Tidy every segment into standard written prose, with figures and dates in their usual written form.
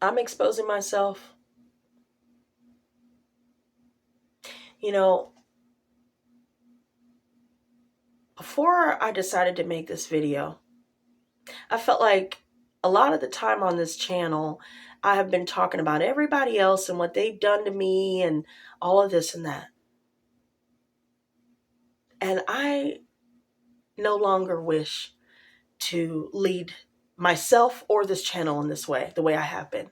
I'm exposing myself. You know, before I decided to make this video, I felt like a lot of the time on this channel, I have been talking about everybody else and what they've done to me and all of this and that. And I no longer wish to lead myself or this channel in this way, the way I have been.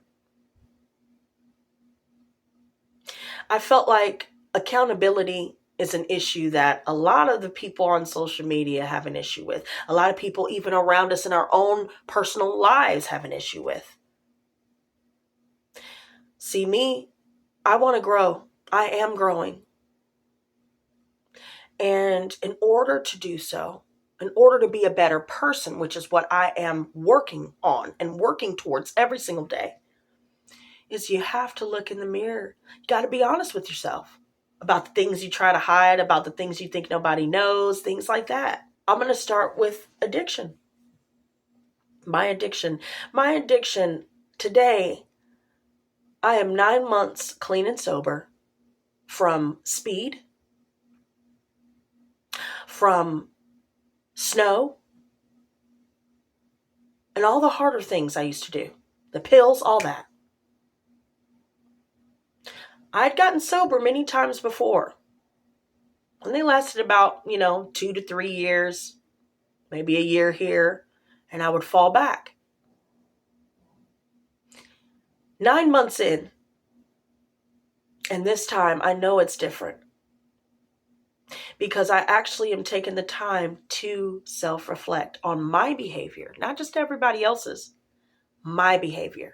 I felt like accountability is an issue that a lot of the people on social media have an issue with. A lot of people, even around us in our own personal lives, have an issue with. See, me, I want to grow. I am growing. And in order to do so, in order to be a better person, which is what I am working on and working towards every single day, is you have to look in the mirror. You got to be honest with yourself about the things you try to hide, about the things you think nobody knows, things like that. I'm going to start with addiction. My addiction. My addiction today, I am 9 months clean and sober from speed, from snow, and all the harder things I used to do. The pills, all that. I'd gotten sober many times before. And they lasted about, 2 to 3 years, maybe a year here, and I would fall back. 9 months in, and this time I know it's different because I actually am taking the time to self-reflect on my behavior, not just everybody else's, my behavior.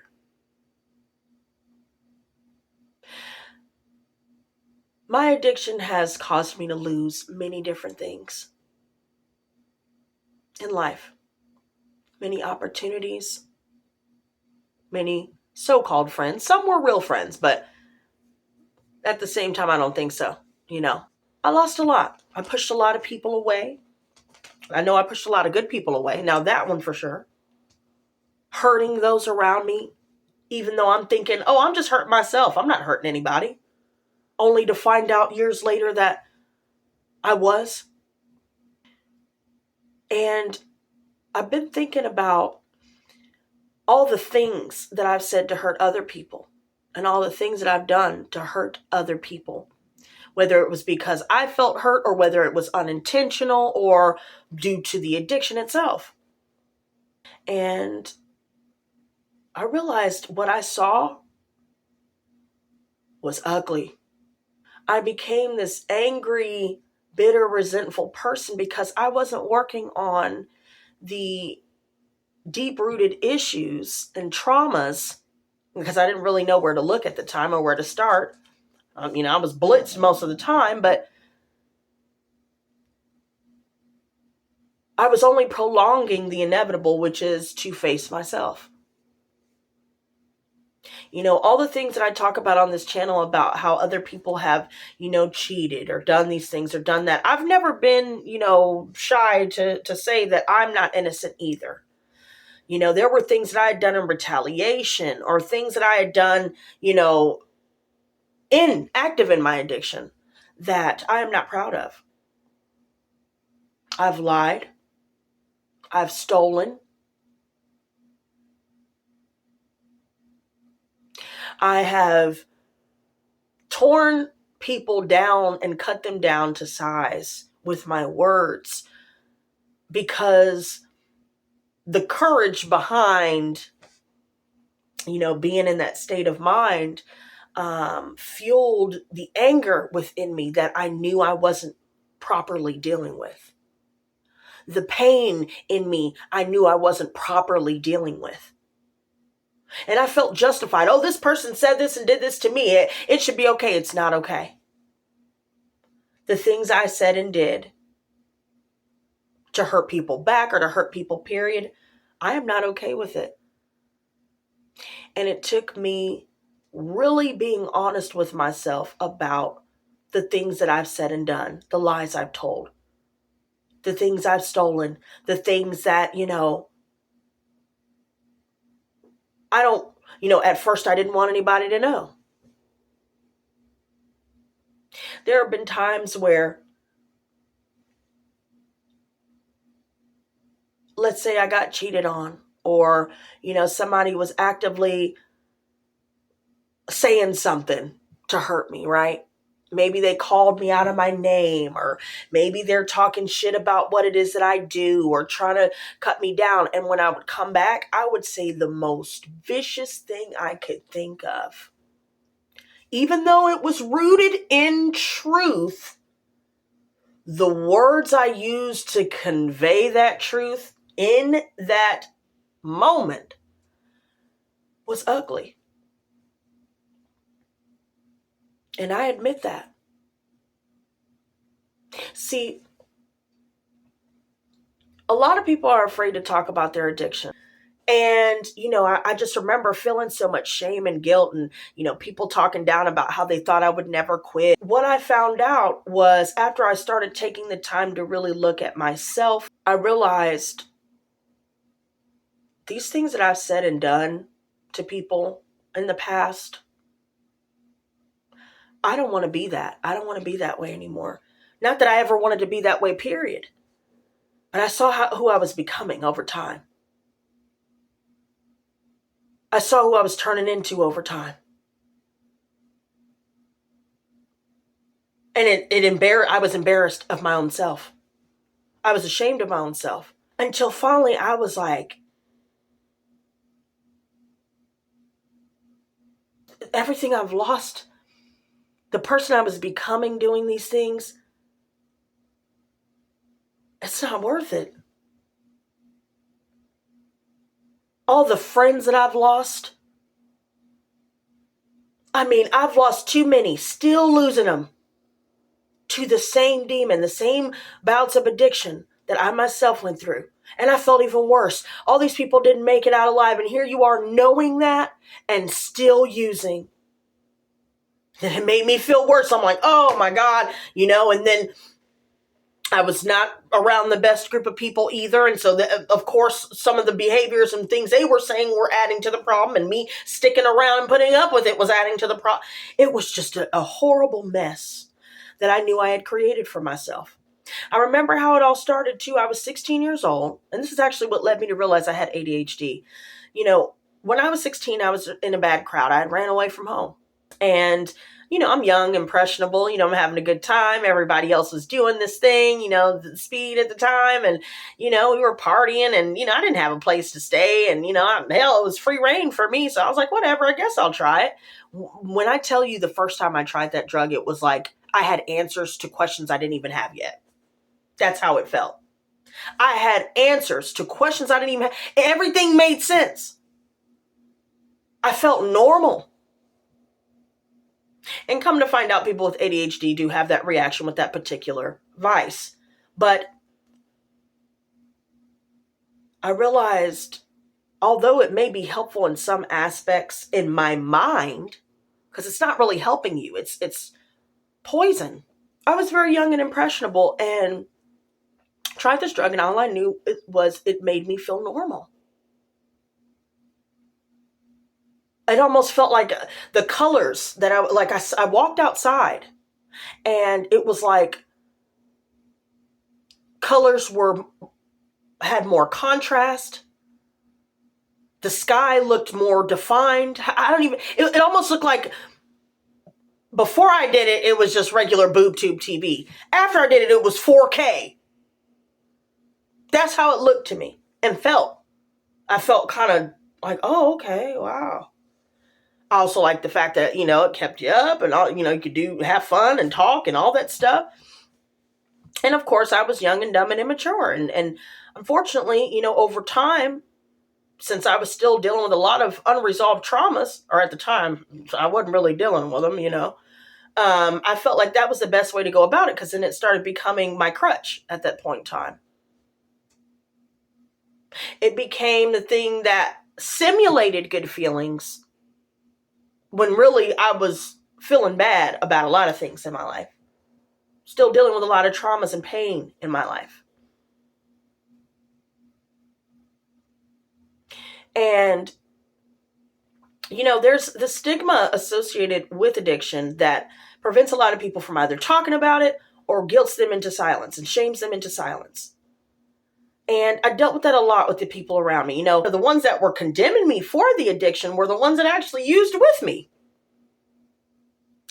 My addiction has caused me to lose many different things in life, many opportunities, many so-called friends. Some were real friends, but at the same time, I don't think so. I lost a lot. I pushed a lot of people away. I know I pushed a lot of good people away. Now that one for sure. Hurting those around me, even though I'm thinking, oh, I'm just hurting myself. I'm not hurting anybody. Only to find out years later that I was. And I've been thinking about all the things that I've said to hurt other people and all the things that I've done to hurt other people. Whether it was because I felt hurt or whether it was unintentional or due to the addiction itself. And I realized what I saw was ugly. I became this angry, bitter, resentful person because I wasn't working on the deep-rooted issues and traumas because I didn't really know where to look at the time or where to start. I was blitzed most of the time, but I was only prolonging the inevitable, which is to face myself. All the things that I talk about on this channel about how other people have, cheated or done these things or done that. I've never been, shy to say that I'm not innocent either. There were things that I had done in retaliation or things that I had done, active in my addiction that I am not proud of. I've lied. I've stolen. I have torn people down and cut them down to size with my words because the courage behind, being in that state of mind fueled the anger within me that I knew I wasn't properly dealing with. The pain in me, I knew I wasn't properly dealing with. And I felt justified. Oh, this person said this and did this to me. It should be okay. It's not okay. The things I said and did to hurt people back or to hurt people, period, I am not okay with it. And it took me really being honest with myself about the things that I've said and done, the lies I've told, the things I've stolen, the things that, At first I didn't want anybody to know. There have been times where, let's say I got cheated on, or, somebody was actively saying something to hurt me, right? Maybe they called me out of my name, or maybe they're talking shit about what it is that I do, or trying to cut me down. And when I would come back, I would say the most vicious thing I could think of. Even though it was rooted in truth, the words I used to convey that truth in that moment was ugly. And I admit that. See, a lot of people are afraid to talk about their addiction. And, I just remember feeling so much shame and guilt, and, people talking down about how they thought I would never quit. What I found out was, after I started taking the time to really look at myself, I realized these things that I've said and done to people in the past, I don't want to be that. I don't want to be that way anymore. Not that I ever wanted to be that way, period. But I saw who I was becoming over time. I saw who I was turning into over time. And I was embarrassed of my own self. I was ashamed of my own self. Until finally I was like, everything I've lost, the person I was becoming doing these things, it's not worth it. All the friends that I've lost, I've lost too many, still losing them to the same demon, the same bouts of addiction that I myself went through. And I felt even worse. All these people didn't make it out alive. And here you are knowing that and still using. And it made me feel worse. I'm like, oh my God, and then I was not around the best group of people either. And so, of course, some of the behaviors and things they were saying were adding to the problem. And me sticking around and putting up with it was adding to the problem. It was just a horrible mess that I knew I had created for myself. I remember how it all started too. I was 16 years old. And this is actually what led me to realize I had ADHD. When I was 16, I was in a bad crowd. I had ran away from home. And I'm young, impressionable, I'm having a good time. Everybody else was doing this thing, the speed at the time. And, we were partying, and, I didn't have a place to stay. And, hell, it was free reign for me. So I was like, whatever, I guess I'll try it. When I tell you the first time I tried that drug, it was like I had answers to questions I didn't even have yet. That's how it felt. I had answers to questions I didn't even have. Everything made sense. I felt normal. And come to find out, people with ADHD do have that reaction with that particular vice. But I realized, although it may be helpful in some aspects in my mind, because it's not really helping you, it's poison. I was very young and impressionable and tried this drug, and all I knew it made me feel normal. It almost felt like the colors that I walked outside, and it was like colors had more contrast. The sky looked more defined. It almost looked like, before I did it, it was just regular boob tube TV. After I did it, it was 4K. That's how it looked to me and felt. I felt kind of like, oh, okay, wow. I also like the fact that, it kept you up, and all, you could have fun and talk and all that stuff. And of course, I was young and dumb and immature. And unfortunately, over time, since I was still dealing with a lot of unresolved traumas, or at the time, I wasn't really dealing with them, I felt like that was the best way to go about it, because then it started becoming my crutch at that point in time. It became the thing that simulated good feelings when really I was feeling bad about a lot of things in my life. Still dealing with a lot of traumas and pain in my life. And There's the stigma associated with addiction that prevents a lot of people from either talking about it or guilts them into silence and shames them into silence. And I dealt with that a lot with the people around me. The ones that were condemning me for the addiction were the ones that actually used with me.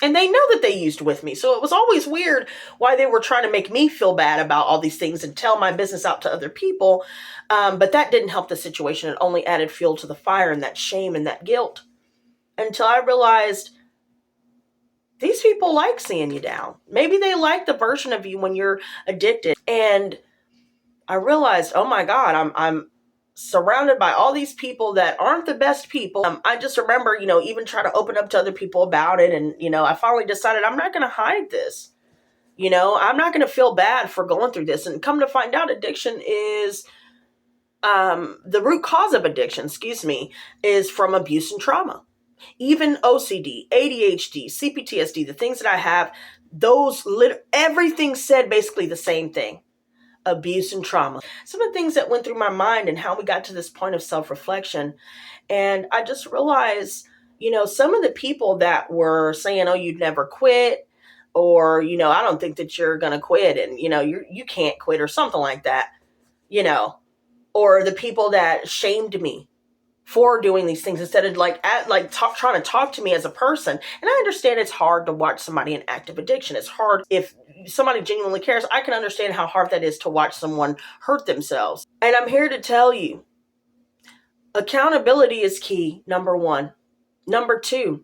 And they know that they used with me. So it was always weird why they were trying to make me feel bad about all these things and tell my business out to other people. But that didn't help the situation. It only added fuel to the fire and that shame and that guilt. Until I realized these people like seeing you down. Maybe they like the version of you when you're addicted. And I realized, oh my God, I'm surrounded by all these people that aren't the best people. I just remember, even trying to open up to other people about it. And, I finally decided I'm not going to hide this. I'm not going to feel bad for going through this. And come to find out, addiction is, the root cause of addiction, is from abuse and trauma. Even OCD, ADHD, CPTSD, the things that I have, everything said basically the same thing. Abuse and trauma. Some of the things that went through my mind and how we got to this point of self-reflection. And I just realized, some of the people that were saying, oh, you'd never quit, or, I don't think that you're going to quit, and, you can't quit, or something like that, or the people that shamed me for doing these things instead of trying to talk to me as a person. And I understand it's hard to watch somebody in active addiction. It's hard if somebody genuinely cares. I can understand how hard that is to watch someone hurt themselves. And I'm here to tell you, accountability is key, number one. Number two,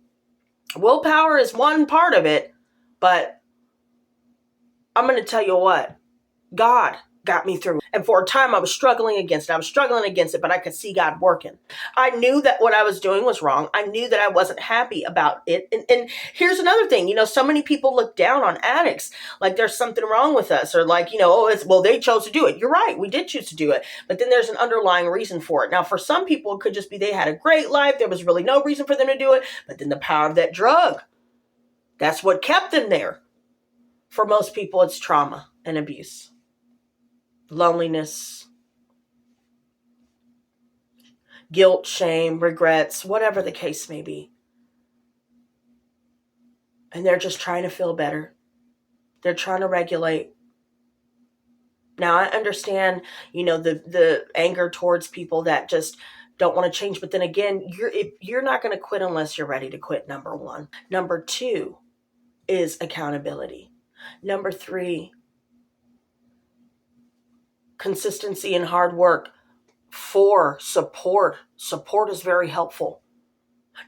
willpower is one part of it, but I'm going to tell you what, God got me through. And for a time I was struggling against it, but I could see God working. I knew that what I was doing was wrong. I knew that I wasn't happy about it. And here's another thing, so many people look down on addicts, like there's something wrong with us, or like, they chose to do it. You're right. We did choose to do it. But then there's an underlying reason for it. Now, for some people, it could just be they had a great life. There was really no reason for them to do it. But then the power of that drug, that's what kept them there. For most people, it's trauma and abuse. Loneliness, guilt, shame, regrets, whatever the case may be. And they're just trying to feel better. They're trying to regulate. Now, I understand, the anger towards people that just don't want to change. But then again, you're not going to quit unless you're ready to quit, number one. Number two is accountability. Number three, consistency and hard work. For support. Support is very helpful.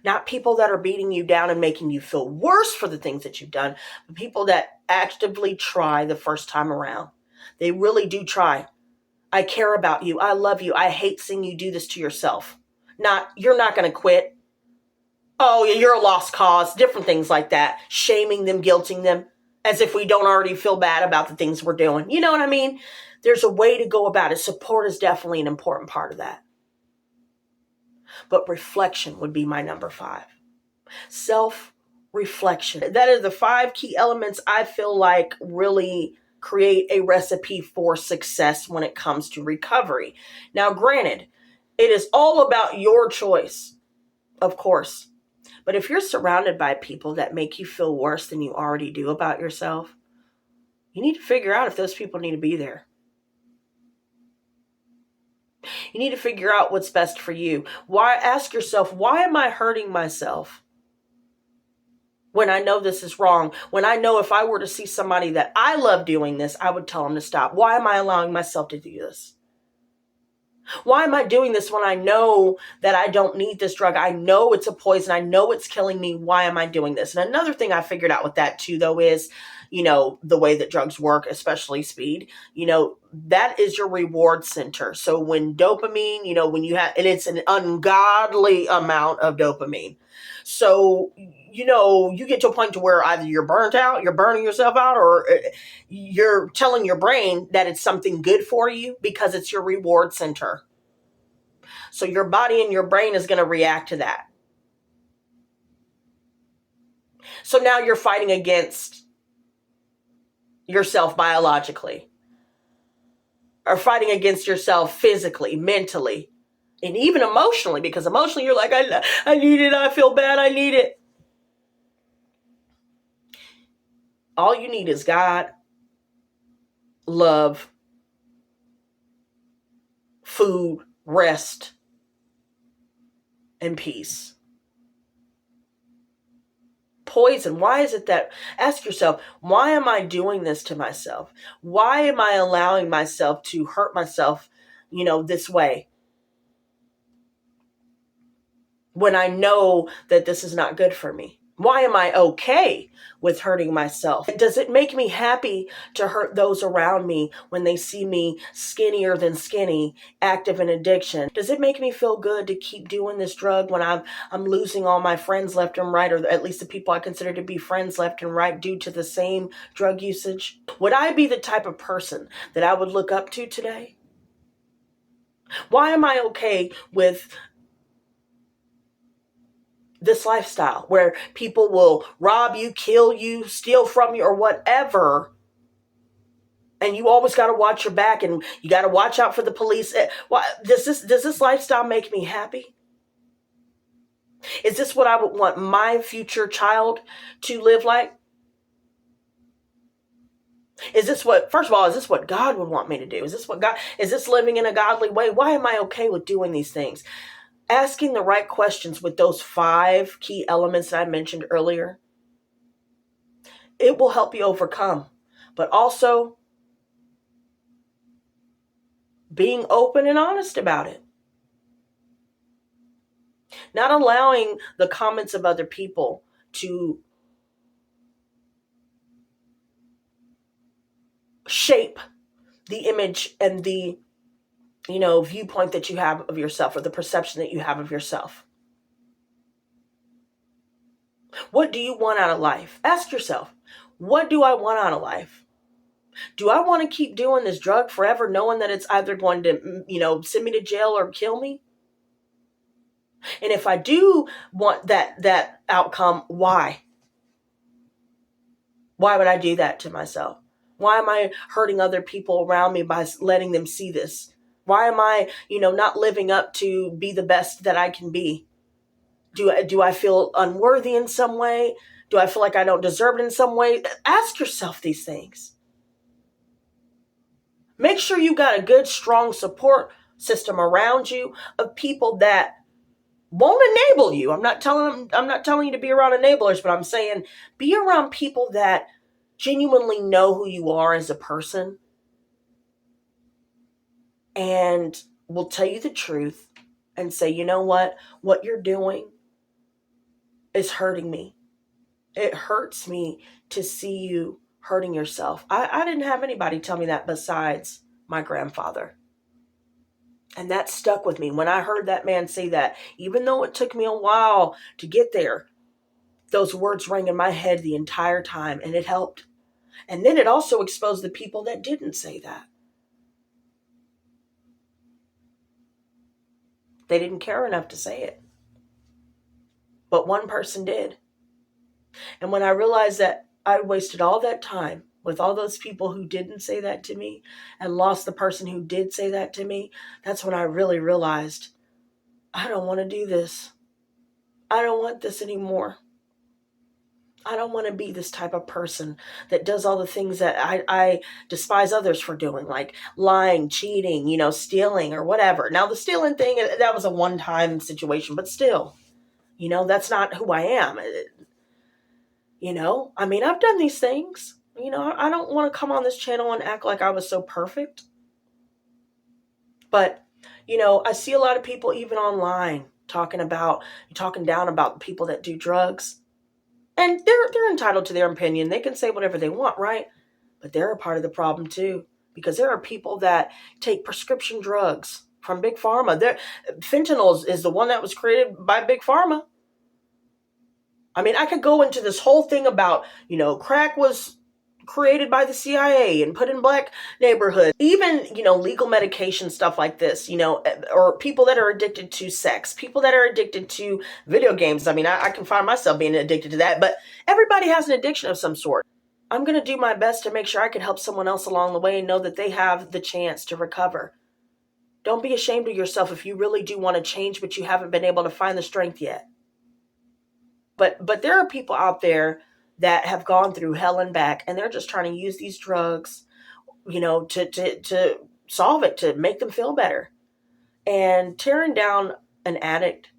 Not people that are beating you down and making you feel worse for the things that you've done, but people that actively try the first time around. They really do try. I care about you. I love you. I hate seeing you do this to yourself. You're not going to quit. Oh, you're a lost cause. Different things like that. Shaming them, guilting them, as if we don't already feel bad about the things we're doing. You know what I mean? There's a way to go about it. Support is definitely an important part of that. But reflection would be my number 5. Self-reflection. That is the 5 key elements I feel like really create a recipe for success when it comes to recovery. Now, granted, it is all about your choice, of course. But if you're surrounded by people that make you feel worse than you already do about yourself, you need to figure out if those people need to be there. You need to figure out what's best for you. Ask yourself, why am I hurting myself when I know this is wrong? When I know if I were to see somebody that I love doing this, I would tell them to stop. Why am I allowing myself to do this? Why am I doing this when I know that I don't need this drug? I know it's a poison. I know it's killing me. Why am I doing this? And another thing I figured out with that too, though, is, the way that drugs work, especially speed, that is your reward center. So when dopamine, when you have, and it's an ungodly amount of dopamine. So, you get to a point to where either you're burnt out, you're burning yourself out, or you're telling your brain that it's something good for you because it's your reward center. So your body and your brain is going to react to that. So now you're fighting against yourself biologically, or fighting against yourself physically, mentally, And even emotionally, because emotionally you're like, I need it, I feel bad, I need it. All you need is God, love, food, rest, and peace. Poison. Why is it that, ask yourself, why am I doing this to myself? Why am I allowing myself to hurt myself, this way? When I know that this is not good for me? Why am I okay with hurting myself? Does it make me happy to hurt those around me when they see me skinnier than skinny, active in addiction? Does it make me feel good to keep doing this drug when I'm losing all my friends left and right, or at least the people I consider to be friends left and right due to the same drug usage? Would I be the type of person that I would look up to today? Why am I okay with this lifestyle where people will rob you, kill you, steal from you, or whatever, and you always got to watch your back and you got to watch out for the police? Why does this lifestyle make me happy? Is this what I would want my future child to live like? Is this what, first of all, is this what God would want me to do? Is this living in a godly way? Why am I okay with doing these things? Asking the right questions with those 5 key elements that I mentioned earlier, it will help you overcome. But also being open and honest about it. Not allowing the comments of other people to shape the image and the, viewpoint that you have of yourself, or the perception that you have of yourself. What do you want out of life? Ask yourself, what do I want out of life? Do I want to keep doing this drug forever, knowing that it's either going to, send me to jail or kill me? And if I do want that outcome, why? Why would I do that to myself? Why am I hurting other people around me by letting them see this? Why am I, not living up to be the best that I can be? Do I feel unworthy in some way? Do I feel like I don't deserve it in some way? Ask yourself these things. Make sure you got a good, strong support system around you of people that won't enable you. I'm not telling you to be around enablers, but I'm saying be around people that genuinely know who you are as a person and will tell you the truth and say, you know what you're doing is hurting me. It hurts me to see you hurting yourself. I didn't have anybody tell me that besides my grandfather. And that stuck with me. When I heard that man say that, even though it took me a while to get there, those words rang in my head the entire time, and it helped. And then it also exposed the people that didn't say that. They didn't care enough to say it. But one person did. And when I realized that I wasted all that time with all those people who didn't say that to me and lost the person who did say that to me, that's when I really realized, I don't want to do this. I don't want this anymore. I don't want to be this type of person that does all the things that I despise others for doing, like lying, cheating, stealing or whatever. Now, the stealing thing, that was a one-time situation, but still, that's not who I am. I've done these things. I don't want to come on this channel and act like I was so perfect. But, I see a lot of people even online talking down about the people that do drugs. And they're entitled to their opinion. They can say whatever they want, right? But they're a part of the problem too. Because there are people that take prescription drugs from Big Pharma. Fentanyl is the one that was created by Big Pharma. I could go into this whole thing about, crack was created by the CIA and put in black neighborhoods. Even, legal medication, stuff like this, or people that are addicted to sex, people that are addicted to video games. I can find myself being addicted to that, but everybody has an addiction of some sort. I'm going to do my best to make sure I can help someone else along the way and know that they have the chance to recover. Don't be ashamed of yourself if you really do want to change, but you haven't been able to find the strength yet. But there are people out there that have gone through hell and back, and they're just trying to use these drugs, to solve it, to make them feel better. And tearing down an addict,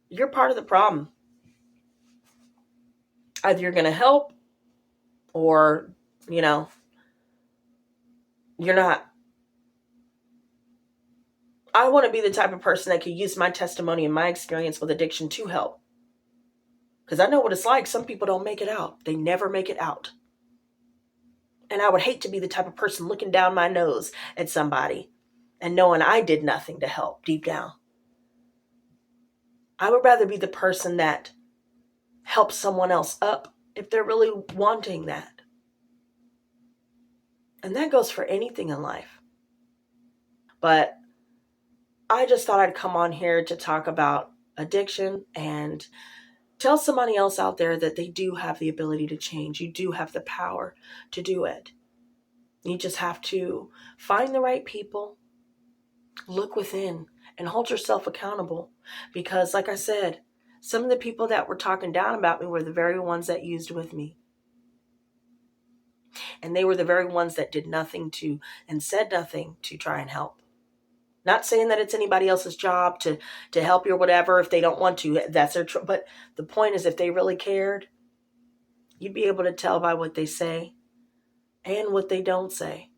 you're part of the problem. Either you're going to help or, you're not. I want to be the type of person that can use my testimony and my experience with addiction to help. Because I know what it's like. Some people don't make it out. They never make it out. And I would hate to be the type of person looking down my nose at somebody and knowing I did nothing to help deep down. I would rather be the person that helps someone else up if they're really wanting that. And that goes for anything in life. But I just thought I'd come on here to talk about addiction and tell somebody else out there that they do have the ability to change. You do have the power to do it. You just have to find the right people, look within, and hold yourself accountable. Because like I said, some of the people that were talking down about me were the very ones that used with me. And they were the very ones that did nothing to and said nothing to try and help. Not saying that it's anybody else's job to help you or whatever. If they don't want to, that's their but the point is, if they really cared, you'd be able to tell by what they say and what they don't say.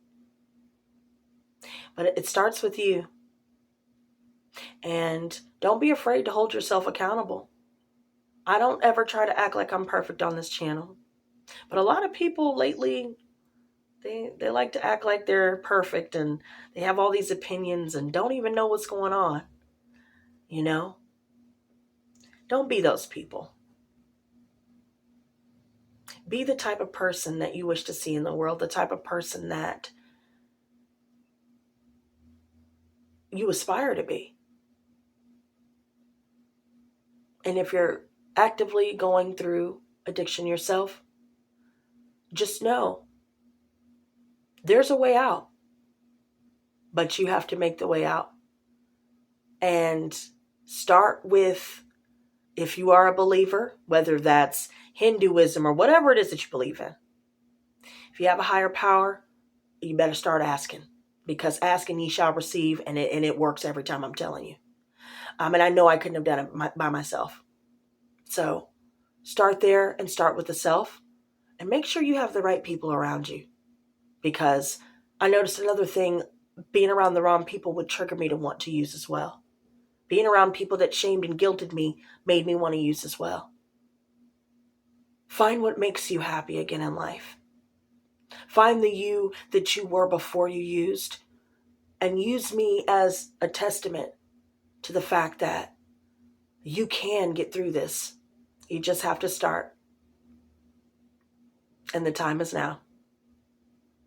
But it starts with you. And don't be afraid to hold yourself accountable. I don't ever try to act like I'm perfect on this channel. But a lot of people lately, they like to act like they're perfect and they have all these opinions and don't even know what's going on. Don't be those people. Be the type of person that you wish to see in the world, the type of person that you aspire to be. And if you're actively going through addiction yourself, just know there's a way out, but you have to make the way out. And start with, if you are a believer, whether that's Hinduism or whatever it is that you believe in, if you have a higher power, you better start asking, because asking ye shall receive, and it works every time, I'm telling you. And I know I couldn't have done it by myself. So start there and start with the self, and make sure you have the right people around you. Because I noticed another thing, being around the wrong people would trigger me to want to use as well. Being around people that shamed and guilted me made me want to use as well. Find what makes you happy again in life. Find the you that you were before you used, and use me as a testament to the fact that you can get through this. You just have to start. And the time is now.